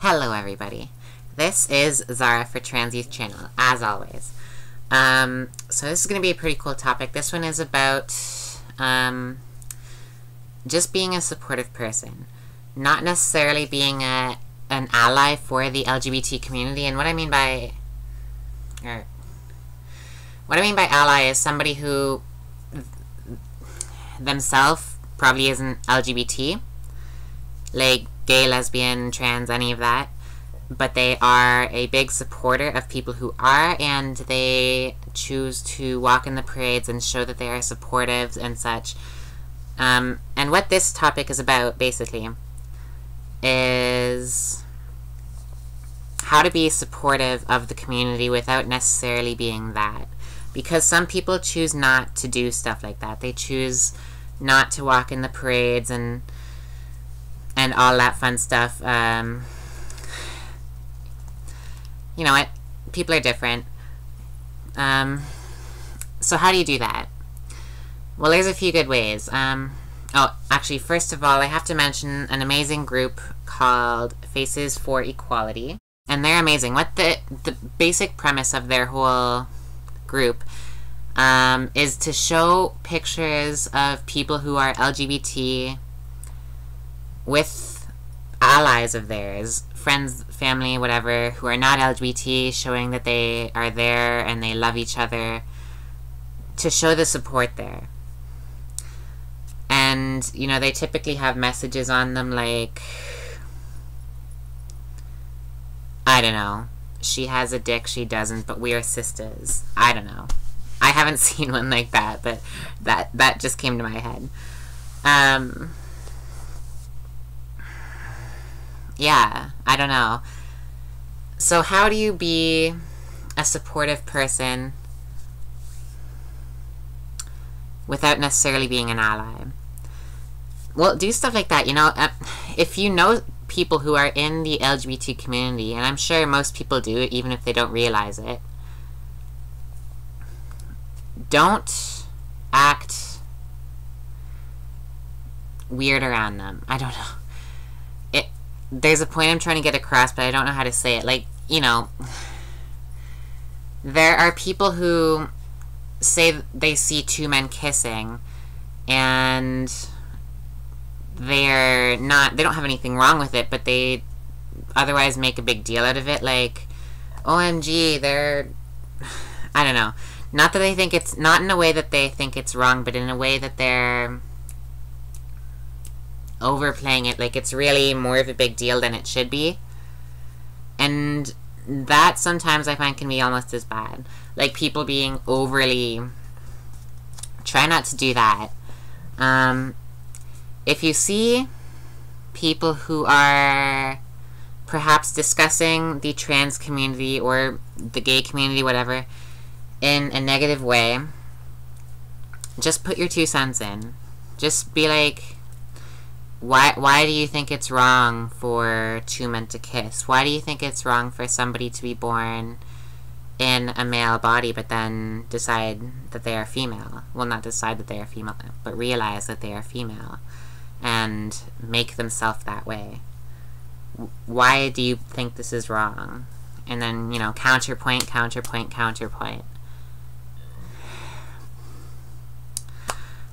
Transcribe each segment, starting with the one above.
Hello everybody, this is Zara for Trans Youth Channel, as always. So this is going to be a pretty cool topic. This one is about just being a supportive person. Not necessarily being an ally for the LGBT community, and what I mean by ally is somebody who themselves probably isn't LGBT, like gay, lesbian, trans, any of that, but they are a big supporter of people who are, and they choose to walk in the parades and show that they are supportive and such. And what this topic is about, basically, is how to be supportive of the community without necessarily being that. Because some people choose not to do stuff like that. They choose not to walk in the parades and all that fun stuff. You know what? People are different. So how do you do that? Well, there's a few good ways. Oh, actually, first of all, I have to mention an amazing group called Faces for Equality. And they're amazing. What the basic premise of their whole group is to show pictures of people who are LGBT with allies of theirs, friends, family, whatever, who are not LGBT, showing that they are there and they love each other, to show the support there. And, you know, they typically have messages on them like, I don't know, she has a dick, she doesn't, but we are sisters. I don't know. I haven't seen one like that, but that just came to my head. Yeah, I don't know. So how do you be a supportive person without necessarily being an ally? Well, do stuff like that, you know. If you know people who are in the LGBT community, and I'm sure most people do, even if they don't realize it, don't act weird around them. I don't know. There's a point I'm trying to get across, but I don't know how to say it. Like, you know, there are people who say they see two men kissing, and they don't have anything wrong with it, but they otherwise make a big deal out of it, like, OMG, I don't know. Not that they think it's, not in a way that they think it's wrong, but in a way that they're overplaying it, like it's really more of a big deal than it should be. And that sometimes I find can be almost as bad. Like people being overly... Try not to do that. If you see people who are perhaps discussing the trans community or the gay community, whatever, in a negative way, just put your 2 cents in. Just be like, why do you think it's wrong for 2 men to kiss? Why do you think it's wrong for somebody to be born in a male body but then decide that they are female? Well, not decide that they are female, but realize that they are female and make themselves that way. Why do you think this is wrong? And then, you know, counterpoint, counterpoint, counterpoint.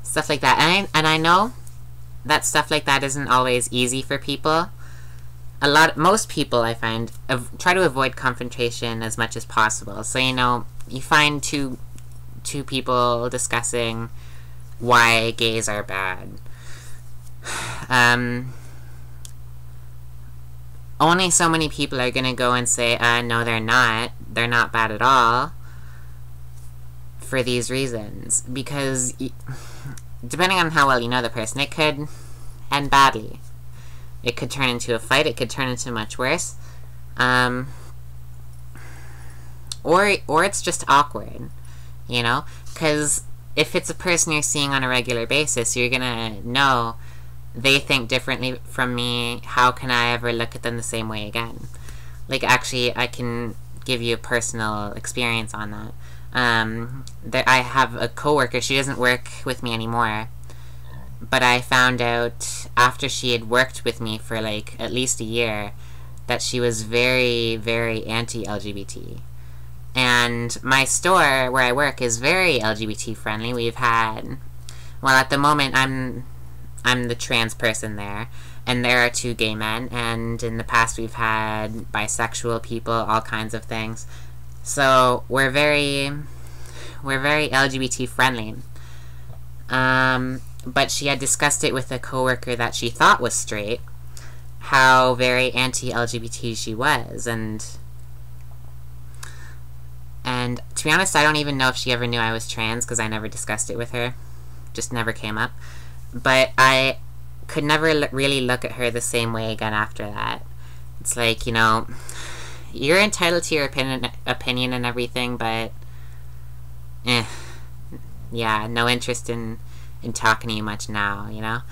Stuff like that. And I know that stuff like that isn't always easy for people. Most people, I find, try to avoid confrontation as much as possible. So, you know, you find two people discussing why gays are bad. Only so many people are gonna go and say, no, they're not bad at all, for these reasons. Because depending on how well you know the person, it could end badly. It could turn into a fight, it could turn into much worse. Or it's just awkward, you know? Because if it's a person you're seeing on a regular basis, you're gonna know they think differently from me. How can I ever look at them the same way again? Like, actually, I can give you a personal experience on that. That I have a coworker, she doesn't work with me anymore, but I found out after she had worked with me for like at least a year that she was very, very anti-LGBT. And my store where I work is very LGBT friendly. We've had, well, at the moment I'm the trans person there, and there are 2 gay men, and in the past we've had bisexual people, all kinds of things. So we're very LGBT friendly. But she had discussed it with a coworker that she thought was straight, how very anti-LGBT she was, and to be honest, I don't even know if she ever knew I was trans, because I never discussed it with her. Just never came up. But I could never really look at her the same way again after that. It's like, you know, you're entitled to your opinion and everything, but yeah, no interest in talking to you much now, you know?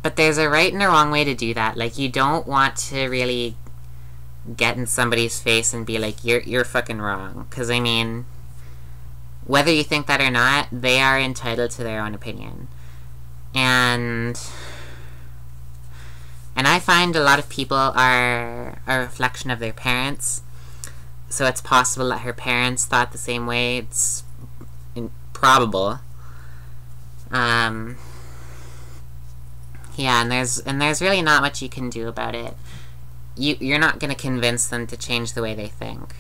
But there's a right and a wrong way to do that. Like, you don't want to really get in somebody's face and be like, you're fucking wrong. Because, I mean, whether you think that or not, they are entitled to their own opinion. And I find a lot of people are a reflection of their parents. So it's possible that her parents thought the same way. It's probable. Yeah, and there's really not much you can do about it. You're not going to convince them to change the way they think.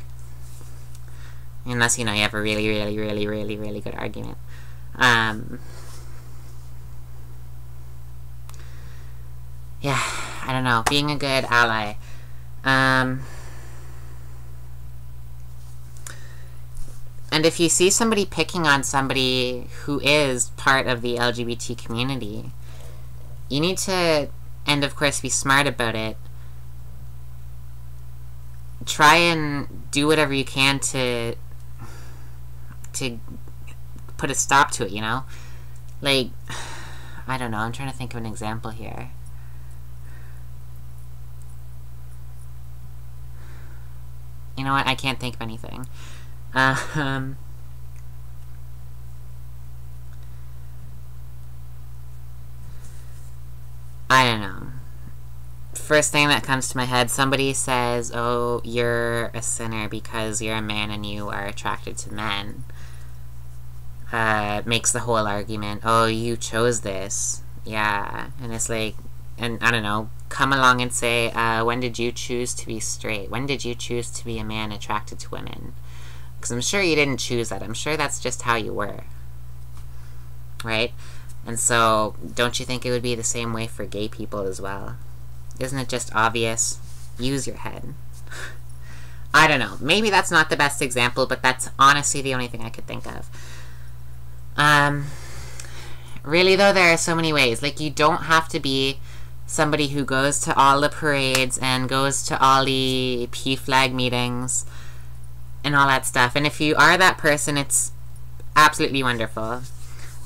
Unless, you know, you have a really, really, really, really, really good argument. Yeah, I don't know. Being a good ally. And if you see somebody picking on somebody who is part of the LGBT community, you need to, and of course be smart about it, try and do whatever you can to put a stop to it, you know? Like, I don't know, I'm trying to think of an example here. You know what, I can't think of anything. I don't know. First thing that comes to my head, somebody says, oh, you're a sinner because you're a man and you are attracted to men. Makes the whole argument, oh, you chose this. Yeah. And it's like, and I don't know, come along and say, when did you choose to be straight? When did you choose to be a man attracted to women? Because I'm sure you didn't choose that. I'm sure that's just how you were. Right? And so, don't you think it would be the same way for gay people as well? Isn't it just obvious? Use your head. I don't know. Maybe that's not the best example, but that's honestly the only thing I could think of. Really, though, there are so many ways. Like, you don't have to be somebody who goes to all the parades and goes to all the P-flag meetings and all that stuff. And if you are that person, it's absolutely wonderful.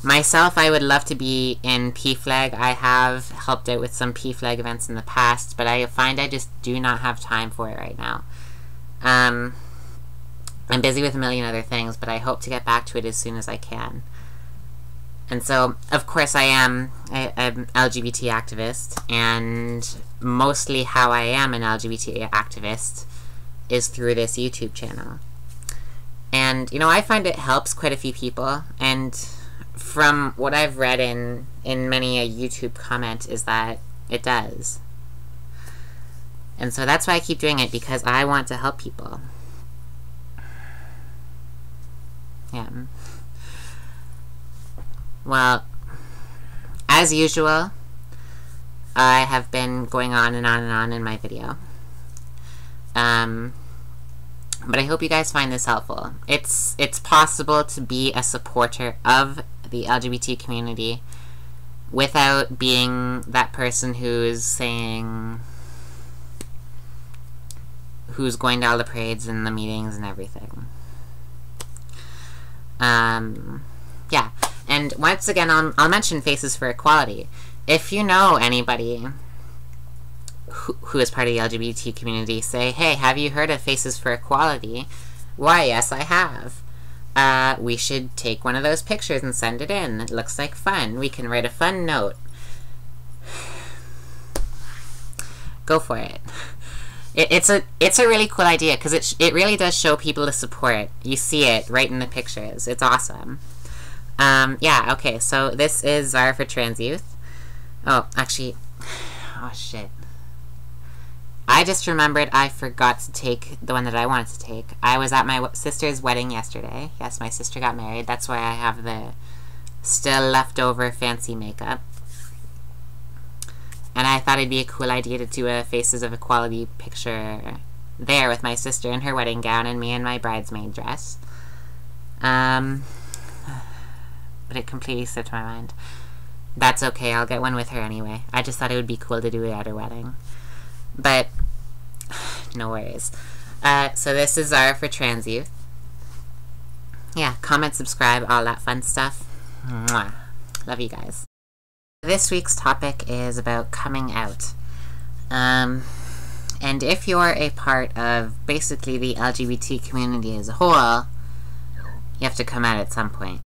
Myself, I would love to be in P-flag. I have helped out with some P-flag events in the past, but I find I just do not have time for it right now. I'm busy with a million other things, but I hope to get back to it as soon as I can. And so, of course, I'm an LGBT activist, and mostly how I am an LGBT activist is through this YouTube channel. And, you know, I find it helps quite a few people, and from what I've read in many a YouTube comment is that it does. And so that's why I keep doing it, because I want to help people. Yeah. Well, as usual, I have been going on and on and on in my video. But I hope you guys find this helpful. It's possible to be a supporter of the LGBT community without being that person who's saying, who's going to all the parades and the meetings and everything. Yeah. And once again, I'll mention Faces for Equality. If you know anybody who is part of the LGBT community, say, hey, have you heard of Faces for Equality? Why, yes, I have. We should take one of those pictures and send it in. It looks like fun. We can write a fun note. go for it. It's a really cool idea because it really does show people the support. You see it right in the pictures. It's awesome. Yeah, okay, so this is Zara for Trans Youth. Oh, actually, oh shit. I just remembered I forgot to take the one that I wanted to take. I was at my sister's wedding yesterday. Yes, my sister got married. That's why I have the still leftover fancy makeup. And I thought it'd be a cool idea to do a Faces of Equality picture there with my sister in her wedding gown and me in my bridesmaid dress. But it completely slipped my mind. That's okay, I'll get one with her anyway. I just thought it would be cool to do it at her wedding. But, no worries. So this is Zara for Trans Youth. Yeah, comment, subscribe, all that fun stuff. Mwah. Love you guys. This week's topic is about coming out. And if you're a part of basically the LGBT community as a whole, you have to come out at some point.